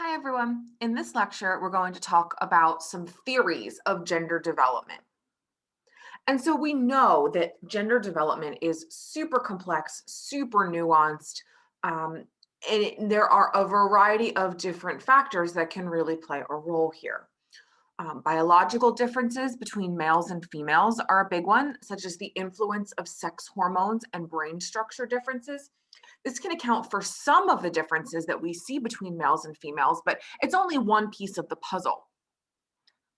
Hi, everyone. In this lecture, we're going to talk about some theories of gender development. And so we know that gender development is super complex, super nuanced, um, and there are a variety of different factors that can really play a role here. Biological differences between males and females are a big one, such as the influence of sex hormones and brain structure differences. This can account for some of the differences that we see between males and females, but it's only one piece of the puzzle.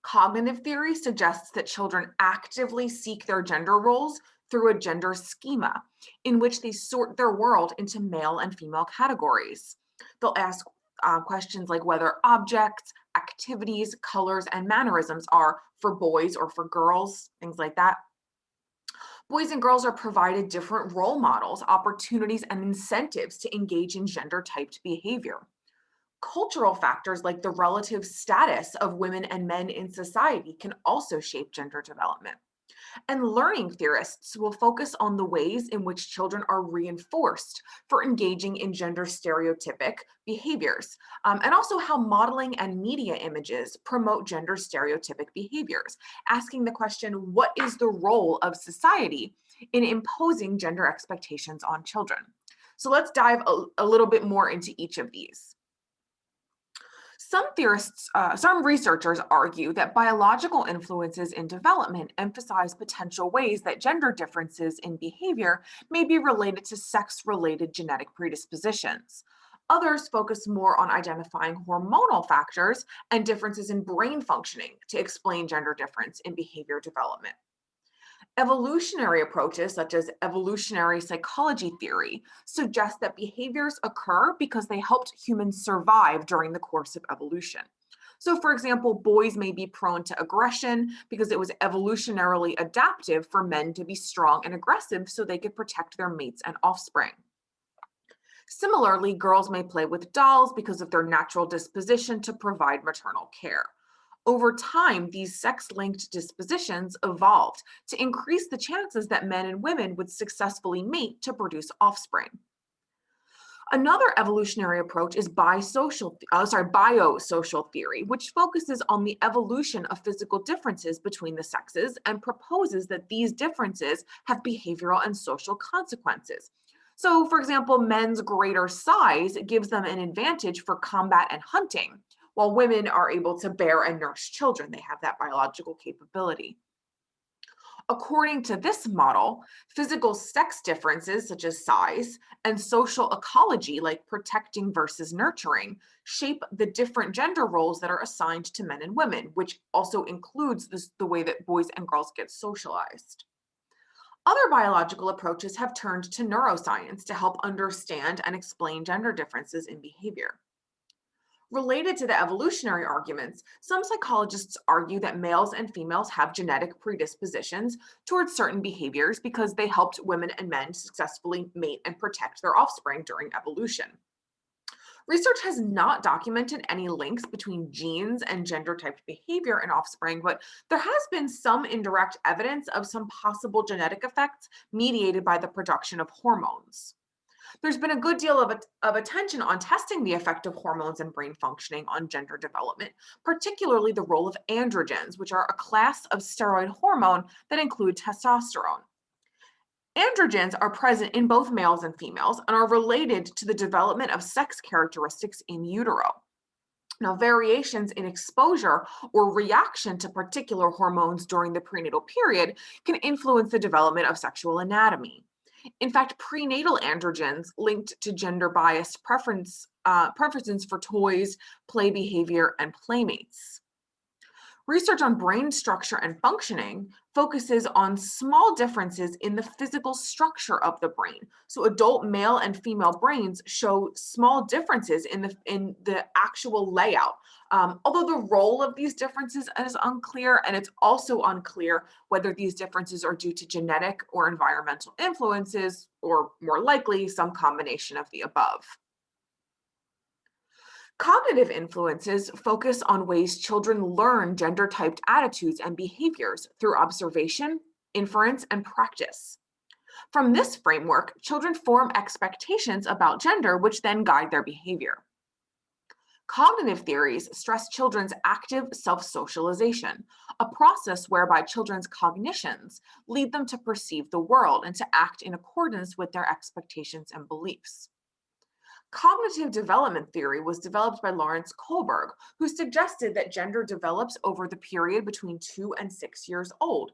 Cognitive theory suggests that children actively seek their gender roles through a gender schema in which they sort their world into male and female categories. They'll ask questions like whether objects, activities, colors, and mannerisms are for boys or for girls, things like that. Boys and girls are provided different role models, opportunities, and incentives to engage in gender typed behavior. Cultural factors like the relative status of women and men in society can also shape gender development. And learning theorists will focus on the ways in which children are reinforced for engaging in gender stereotypic behaviors, and also how modeling and media images promote gender stereotypic behaviors, asking the question, what is the role of society in imposing gender expectations on children? So let's dive a little bit more into each of these. Some researchers argue that biological influences in development emphasize potential ways that gender differences in behavior may be related to sex related genetic predispositions. Others focus more on identifying hormonal factors and differences in brain functioning to explain gender difference in behavior development. Evolutionary approaches, such as evolutionary psychology theory, suggest that behaviors occur because they helped humans survive during the course of evolution. So, for example, boys may be prone to aggression because it was evolutionarily adaptive for men to be strong and aggressive so they could protect their mates and offspring. Similarly, girls may play with dolls because of their natural disposition to provide maternal care. Over time, these sex linked dispositions evolved to increase the chances that men and women would successfully mate to produce offspring. Another evolutionary approach is biosocial theory, which focuses on the evolution of physical differences between the sexes and proposes that these differences have behavioral and social consequences. So, for example, men's greater size gives them an advantage for combat and hunting, while women are able to bear and nurse children. They have that biological capability. According to this model, physical sex differences such as size and social ecology, like protecting versus nurturing, shape the different gender roles that are assigned to men and women, which also includes the way that boys and girls get socialized. Other biological approaches have turned to neuroscience to help understand and explain gender differences in behavior. Related to the evolutionary arguments, some psychologists argue that males and females have genetic predispositions towards certain behaviors because they helped women and men successfully mate and protect their offspring during evolution. Research has not documented any links between genes and gender typed behavior in offspring, but there has been some indirect evidence of some possible genetic effects mediated by the production of hormones. There's been a good deal of attention on testing the effect of hormones and brain functioning on gender development, particularly the role of androgens, which are a class of steroid hormone that include testosterone. Androgens are present in both males and females and are related to the development of sex characteristics in utero. Now, variations in exposure or reaction to particular hormones during the prenatal period can influence the development of sexual anatomy. In fact, prenatal androgens linked to gender biased preferences for toys, play behavior, and playmates. Research on brain structure and functioning focuses on small differences in the physical structure of the brain. So adult male and female brains show small differences in the actual layout. Although the role of these differences is unclear, and it's also unclear whether these differences are due to genetic or environmental influences, or more likely, some combination of the above. Cognitive influences focus on ways children learn gender typed attitudes and behaviors through observation, inference, and practice. From this framework, children form expectations about gender, which then guide their behavior. Cognitive theories stress children's active self socialization, a process whereby children's cognitions lead them to perceive the world and to act in accordance with their expectations and beliefs. Cognitive development theory was developed by Lawrence Kohlberg, who suggested that gender develops over the period between 2 and 6 years old,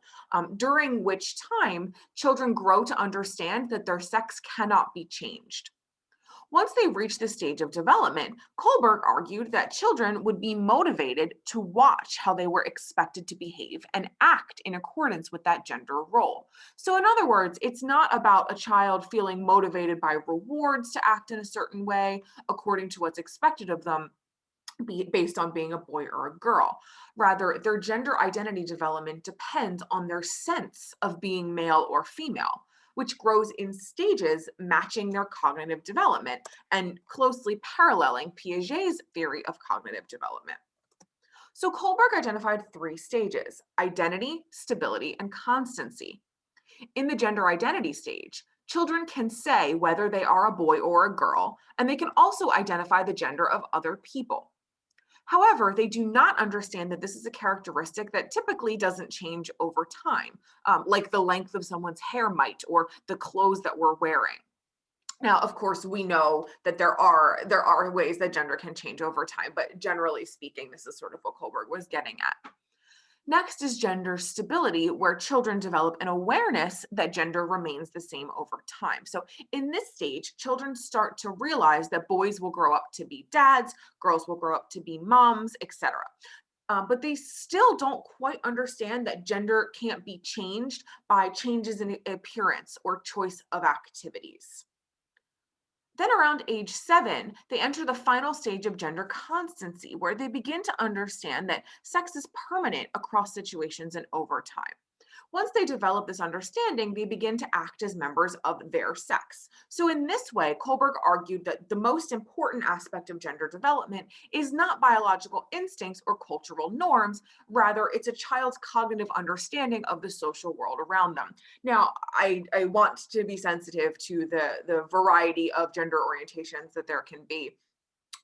during which time children grow to understand that their sex cannot be changed. Once they reached this stage of development, Kohlberg argued that children would be motivated to watch how they were expected to behave and act in accordance with that gender role. So, in other words, it's not about a child feeling motivated by rewards to act in a certain way according to what's expected of them. Based on being a boy or a girl. Rather, their gender identity development depends on their sense of being male or female, which grows in stages matching their cognitive development and closely paralleling Piaget's theory of cognitive development. So Kohlberg identified three stages: identity, stability, and constancy. In the gender identity stage, children can say whether they are a boy or a girl, and they can also identify the gender of other people. However, they do not understand that this is a characteristic that typically doesn't change over time, like the length of someone's hair might, or the clothes that we're wearing. Now, of course, we know that there are ways that gender can change over time, but generally speaking, this is sort of what Kohlberg was getting at. Next is gender stability, where children develop an awareness that gender remains the same over time. So, in this stage, children start to realize that boys will grow up to be dads, girls will grow up to be moms, etc. But they still don't quite understand that gender can't be changed by changes in appearance or choice of activities. Then, around age 7, they enter the final stage of gender constancy, where they begin to understand that sex is permanent across situations and over time. Once they develop this understanding, they begin to act as members of their sex. So, in this way, Kohlberg argued that the most important aspect of gender development is not biological instincts or cultural norms, rather, it's a child's cognitive understanding of the social world around them. Now, I want to be sensitive to the variety of gender orientations that there can be.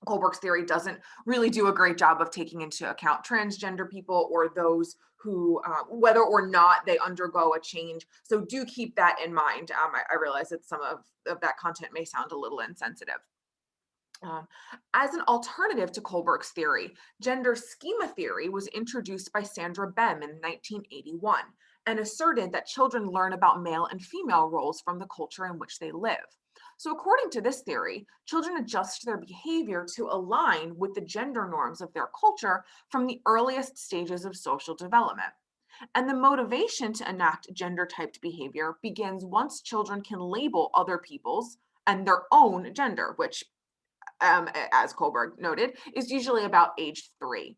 Kohlberg's theory doesn't really do a great job of taking into account transgender people or those who, whether or not they undergo a change. So do keep that in mind. I realize that some of that content may sound a little insensitive. Um, as an alternative to Kohlberg's theory, gender schema theory was introduced by Sandra Bem in 1981 and asserted that children learn about male and female roles from the culture in which they live. So, according to this theory, children adjust their behavior to align with the gender norms of their culture from the earliest stages of social development. And the motivation to enact gender typed behavior begins once children can label other people's and their own gender, which as Kohlberg noted, is usually about age 3.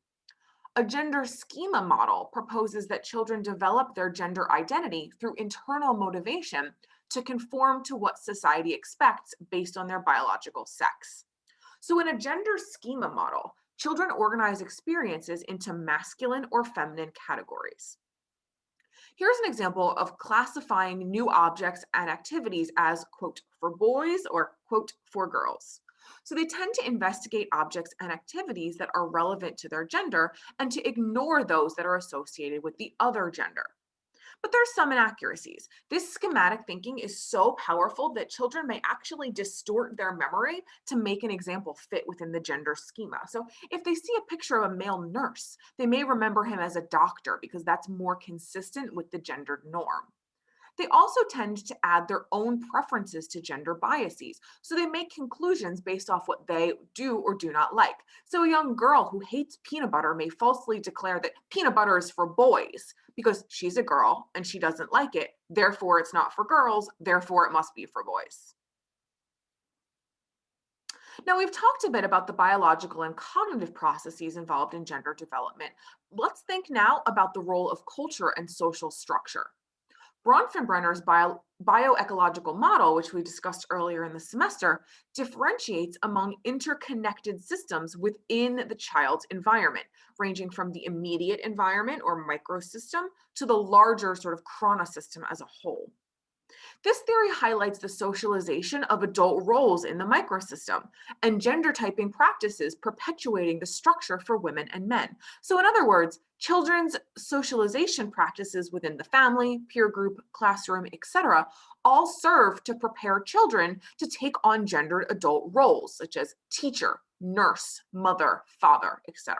A gender schema model proposes that children develop their gender identity through internal motivation to conform to what society expects based on their biological sex. So, in a gender schema model, children organize experiences into masculine or feminine categories. Here's an example of classifying new objects and activities as, quote, for boys or, quote, for girls. So they tend to investigate objects and activities that are relevant to their gender and to ignore those that are associated with the other gender. But there's some inaccuracies. This schematic thinking is so powerful that children may actually distort their memory to make an example fit within the gender schema. So if they see a picture of a male nurse, they may remember him as a doctor because that's more consistent with the gendered norm. They also tend to add their own preferences to gender biases. So they make conclusions based off what they do or do not like. So a young girl who hates peanut butter may falsely declare that peanut butter is for boys because she's a girl and she doesn't like it. Therefore, it's not for girls. Therefore, it must be for boys. Now, we've talked a bit about the biological and cognitive processes involved in gender development. Let's think now about the role of culture and social structure. Bronfenbrenner's bioecological model, which we discussed earlier in the semester, differentiates among interconnected systems within the child's environment, ranging from the immediate environment or microsystem to the larger sort of chronosystem as a whole. This theory highlights the socialization of adult roles in the microsystem and gender typing practices perpetuating the structure for women and men. So, in other words, children's socialization practices within the family, peer group, classroom, etc., all serve to prepare children to take on gendered adult roles such as teacher, nurse, mother, father, etc.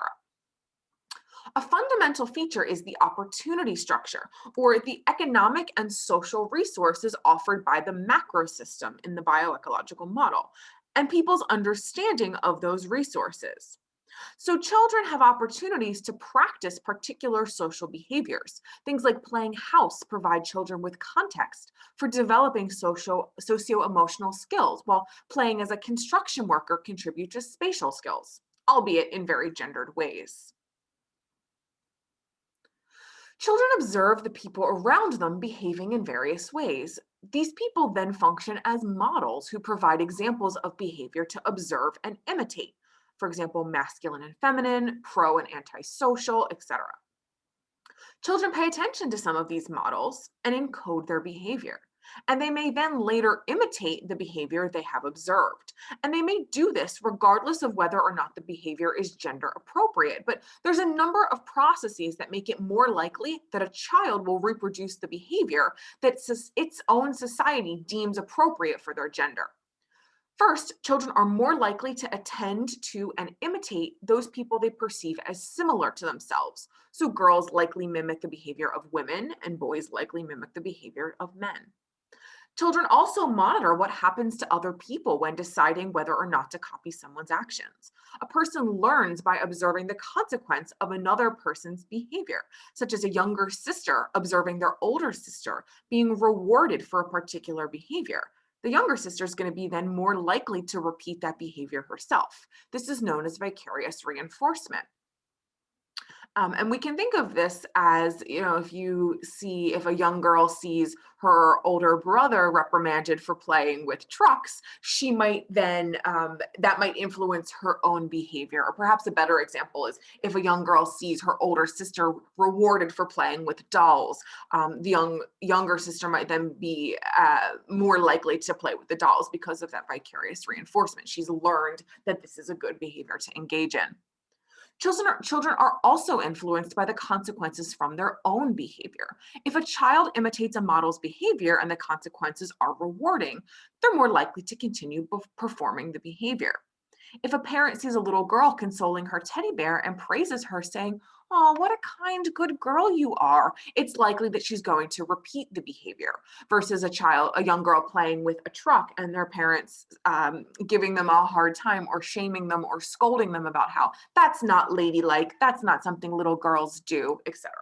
A fundamental feature is the opportunity structure, or the economic and social resources offered by the macro system in the bioecological model, and people's understanding of those resources. So, children have opportunities to practice particular social behaviors. Things like playing house provide children with context for developing socio-emotional skills, while playing as a construction worker contribute to spatial skills, albeit in very gendered ways. Children observe the people around them behaving in various ways. These people then function as models who provide examples of behavior to observe and imitate. For example, masculine and feminine, pro and antisocial, etc. Children pay attention to some of these models and encode their behavior. And they may then later imitate the behavior they have observed. And they may do this regardless of whether or not the behavior is gender appropriate. But there's a number of processes that make it more likely that a child will reproduce the behavior that its own society deems appropriate for their gender. First, children are more likely to attend to and imitate those people they perceive as similar to themselves. So, girls likely mimic the behavior of women, and boys likely mimic the behavior of men. Children also monitor what happens to other people when deciding whether or not to copy someone's actions. A person learns by observing the consequence of another person's behavior, such as a younger sister observing their older sister being rewarded for a particular behavior. The younger sister is going to be then more likely to repeat that behavior herself. This is known as vicarious reinforcement. And we can think of this as, if a young girl sees her older brother reprimanded for playing with trucks, she might then, that might influence her own behavior. Or perhaps a better example is if a young girl sees her older sister rewarded for playing with dolls, the younger sister might then be more likely to play with the dolls because of that vicarious reinforcement. She's learned that this is a good behavior to engage in. Children are also influenced by the consequences from their own behavior. If a child imitates a model's behavior and the consequences are rewarding, they're more likely to continue performing the behavior. If a parent sees a little girl consoling her teddy bear and praises her, saying, "Oh, what a kind, good girl you are," it's likely that she's going to repeat the behavior versus a young girl playing with a truck and their parents giving them a hard time or shaming them or scolding them about how that's not ladylike, that's not something little girls do, etc.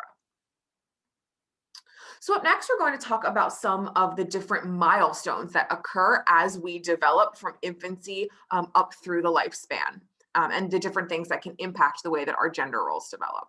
So, up next, we're going to talk about some of the different milestones that occur as we develop from infancy up through the lifespan, and the different things that can impact the way that our gender roles develop.